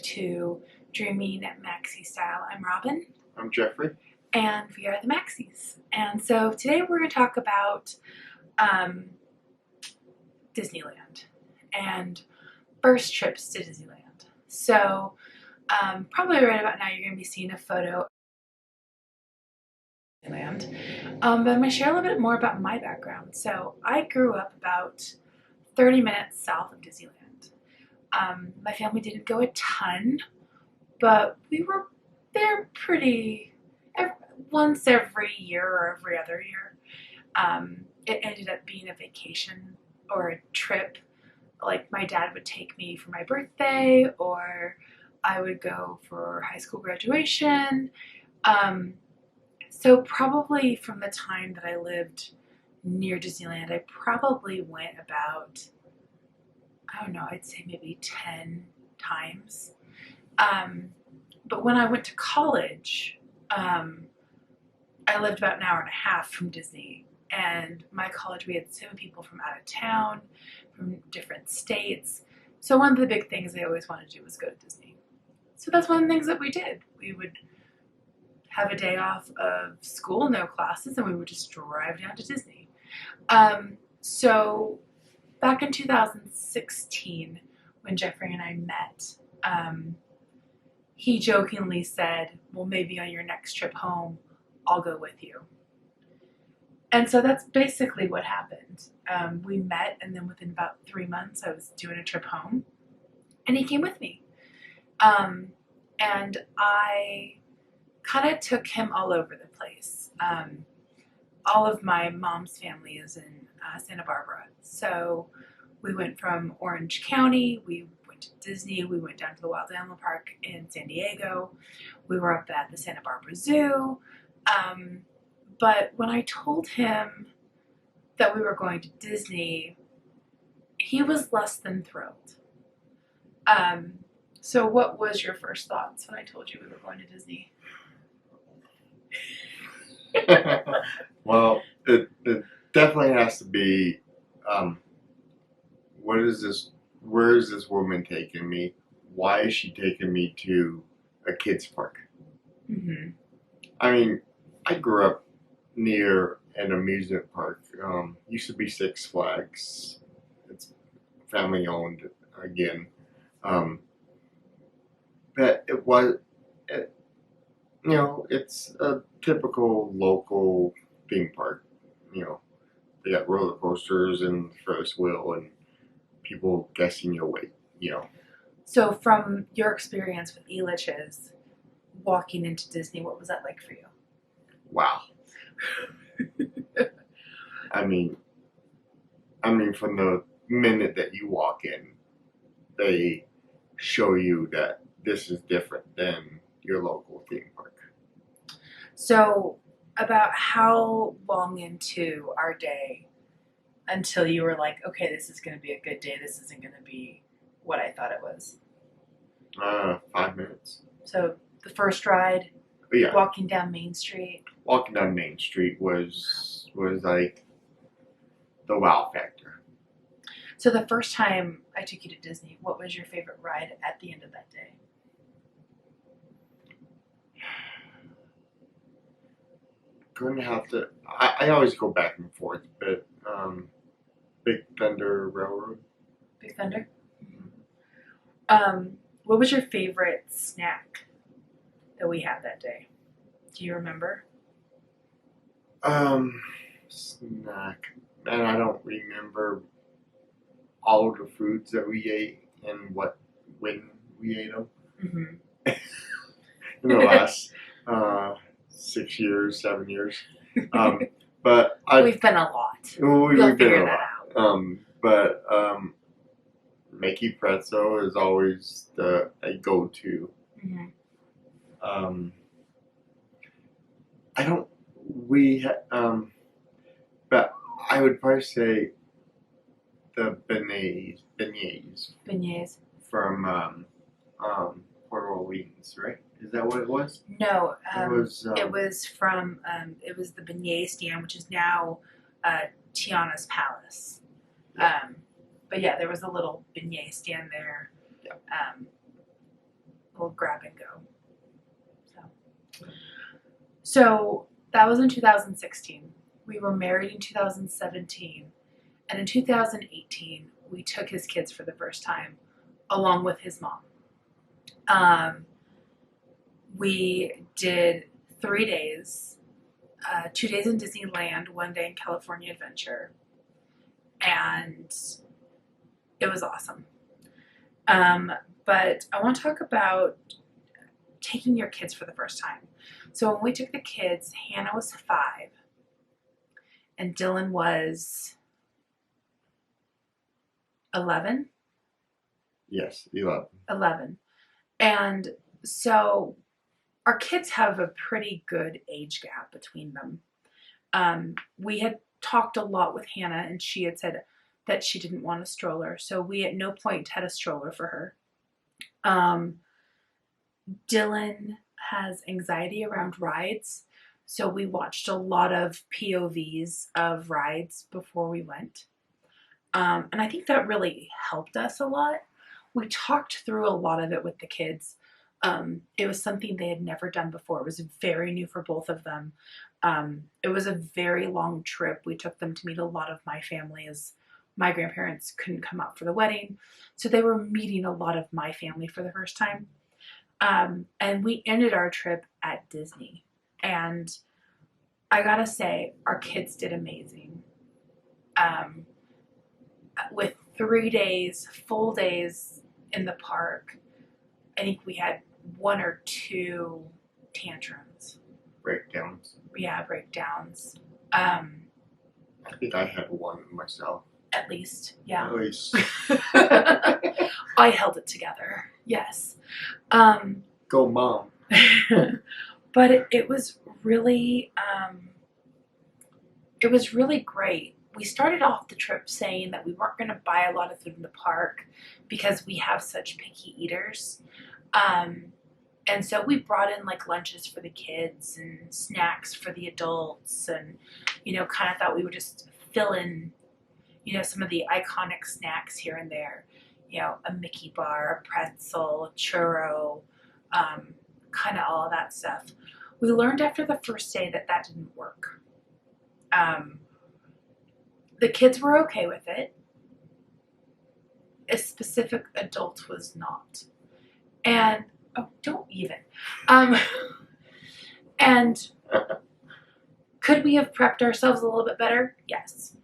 to Dreaming Maxi Style. I'm Robin. I'm Jeffrey. And we are the Maxis. And so today we're going to talk about Disneyland and first trips to Disneyland. So probably right about now you're going to be seeing a photo of Disneyland. But I'm going to share a little bit more about my background. So I grew up about 30 minutes south of Disneyland. My family didn't go a ton, but we were there once every year or every other year. It ended up being a vacation or a trip. Like my dad would take me for my birthday, or I would go for high school graduation. So probably from the time that I lived near Disneyland, I probably went about, I don't know, I'd say maybe 10 times. But when I went to college, I lived about an hour and a half from Disney. And my college, we had 7 people from out of town, from different states. So one of the big things I always wanted to do was go to Disney. So that's one of the things that we did. We would have a day off of school, no classes, and we would just drive down to Disney. So back in 2016, when Jeffrey and I met, he jokingly said, well, maybe on your next trip home, I'll go with you. And so that's basically what happened. We met, and then within about 3 months, I was doing a trip home, and he came with me. And I kind of took him all over the place. All of my mom's family is in Santa Barbara. So we went from Orange County, we went to Disney, we went down to the Wild Animal Park in San Diego, we were up at the Santa Barbara Zoo. But when I told him that we were going to Disney, he was less than thrilled. So what was your first thoughts when I told you we were going to Disney? Well, it definitely has to be, what is this? Where is this woman taking me? Why is she taking me to a kids park? Mm-hmm. I mean, I grew up near an amusement park. Used to be Six Flags. It's family owned again. But it's a typical local theme park. They got roller coasters and Ferris wheel and people guessing your weight. So from your experience with Elitch's, walking into Disney, what was that like for you? Wow. I mean, from the minute that you walk in, they show you that this is different than your local theme park. So about how long into our day until you were like, okay, this is going to be a good day, this isn't going to be what I thought it was? 5 minutes. So the first ride, Yeah. walking down Main Street. Walking down Main Street was like the wow factor. So the first time I took you to Disney, what was your favorite ride at the end of that day? Going to have to. I always go back and forth, but Big Thunder Railroad. Big Thunder? Mm-hmm. What was your favorite snack that we had that day? Do you remember? Snack. Man, I don't remember all of the foods that we ate and when we ate them. Mm-hmm. In the last 6 years, 7 years. But we've been a lot. We've been figure that out. But Mickey Pretzel is always a go-to. Mm-hmm. But I would probably say the beignets from Port Orleans, right? Is that what it was? No, it was from it was the beignet stand, which is now Tiana's Palace. But yeah, there was a little beignet stand there. Yeah. typical grab and go. So that was in 2016. We were married in 2017. And in 2018, we took his kids for the first time, along with his mom. We did 3 days, 2 days in Disneyland, 1 day in California Adventure, and it was awesome. But I want to talk about taking your kids for the first time. So when we took the kids, Hannah was 5, and Dylan was 11. Yes, 11. 11. And so our kids have a pretty good age gap between them. We had talked a lot with Hannah, and she had said that she didn't want a stroller, so we at no point had a stroller for her. Dylan has anxiety around rides, so we watched a lot of POVs of rides before we went. And I think that really helped us a lot. We talked through a lot of it with the kids. It was something they had never done before. It was very new for both of them. It was a very long trip. We took them to meet a lot of my family, as my grandparents couldn't come out for the wedding. So they were meeting a lot of my family for the first time. And we ended our trip at Disney. And I gotta say, our kids did amazing. With 3 days, full days in the park, I think we had 1 or 2 tantrums. Breakdowns. Yeah, breakdowns. I think I had 1 myself. At least, yeah. At least. I held it together. Yes. Go, Mom. But it was really, great. We started off the trip saying that we weren't going to buy a lot of food in the park because we have such picky eaters. And so we brought in like lunches for the kids and snacks for the adults, and, kind of thought we would just fill in, some of the iconic snacks here and there. A Mickey bar, a pretzel, a churro, kind of all of that stuff. We learned after the first day that didn't work. The kids were okay with it. A specific adult was not. And, don't even. And could we have prepped ourselves a little bit better? Yes.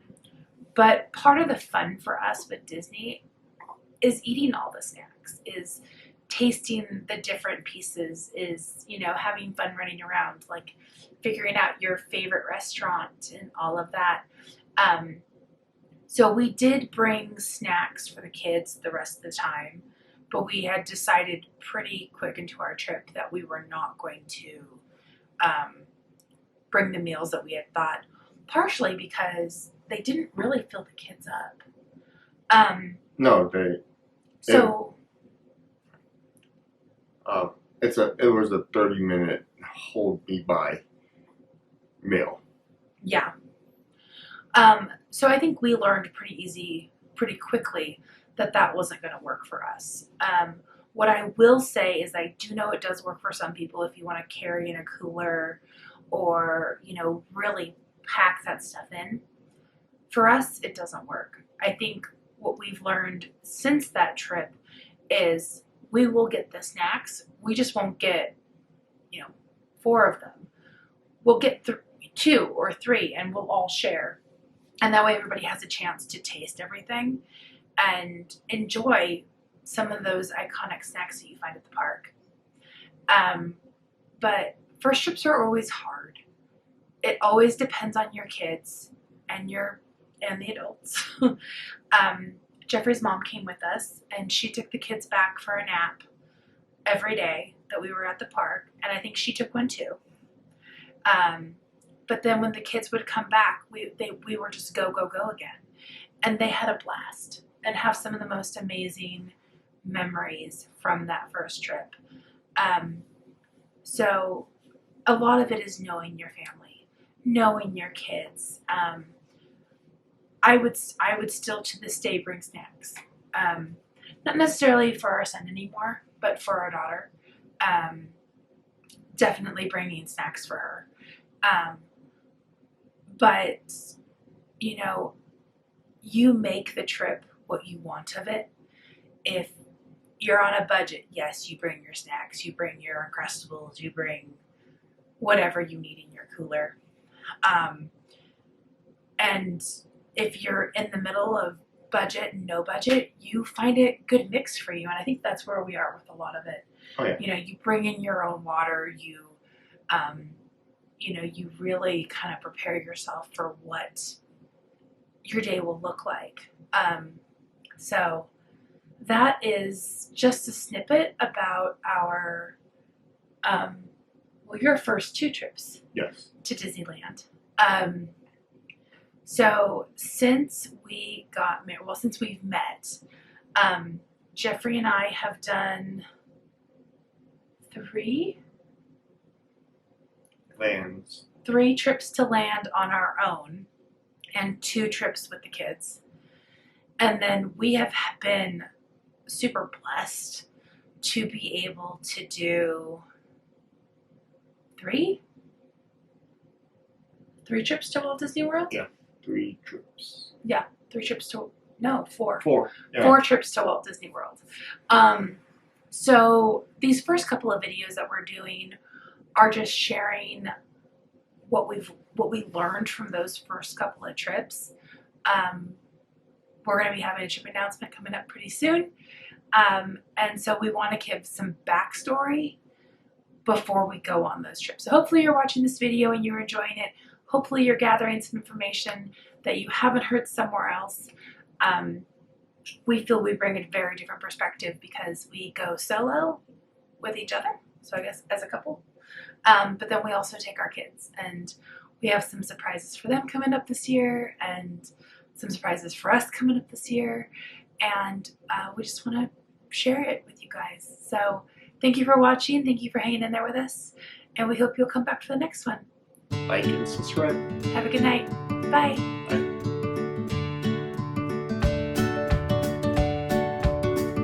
But part of the fun for us with Disney is eating all the snacks, is tasting the different pieces, is, having fun running around, like figuring out your favorite restaurant and all of that. So we did bring snacks for the kids the rest of the time, but we had decided pretty quick into our trip that we were not going to bring the meals that we had thought, partially because they didn't really fill the kids up. No, So it was a 30-minute hold me by meal. Yeah. So I think we learned pretty quickly that wasn't going to work for us. What I will say is I do know it does work for some people if you want to carry in a cooler or, really pack that stuff in. For us, it doesn't work. I think what we've learned since that trip is we will get the snacks. We just won't get, 4 of them. We'll get 2 or 3 and we'll all share. And that way everybody has a chance to taste everything and enjoy some of those iconic snacks that you find at the park. But first trips are always hard. It always depends on your kids and the adults. Jeffrey's mom came with us, and she took the kids back for a nap every day that we were at the park, and I think she took one too. But then when the kids would come back, we were just go again. And they had a blast and have some of the most amazing memories from that first trip. So a lot of it is knowing your family, knowing your kids. I would still to this day bring snacks. Not necessarily for our son anymore, but for our daughter. Definitely bringing snacks for her. But, you know, you make the trip what you want of it. If you're on a budget, yes, you bring your snacks, you bring your Uncrustables, you bring whatever you need in your cooler. And if you're in the middle of budget and no budget, you find a good mix for you. And I think that's where we are with a lot of it. Oh, yeah. You know, you bring in your own water, you know, you really kind of prepare yourself for what your day will look like. So that is just a snippet about our, your first 2 trips Yes. to Disneyland. So since we got married, since we've met, Jeffrey and I have done 3 trips to land on our own and 2 trips with the kids. And then we have been super blessed to be able to do 3 trips to Walt Disney World? Yeah, 3 trips. Yeah, 3 trips to, no, 4. 4. Yeah. 4 trips to Walt Disney World. So these first couple of videos that we're doing are just sharing what we learned from those first couple of trips. We're going to be having a trip announcement coming up pretty soon. And so we want to give some backstory before we go on those trips. So hopefully you're watching this video and you're enjoying it. Hopefully you're gathering some information that you haven't heard somewhere else. We feel we bring a very different perspective because we go solo with each other, so I guess as a couple. But then we also take our kids, and we have some surprises for them coming up this year and some surprises for us coming up this year. And we just want to share it with you guys. So thank you for watching. Thank you for hanging in there with us. And we hope you'll come back for the next one. Like and subscribe. Have a good night. Bye. Bye.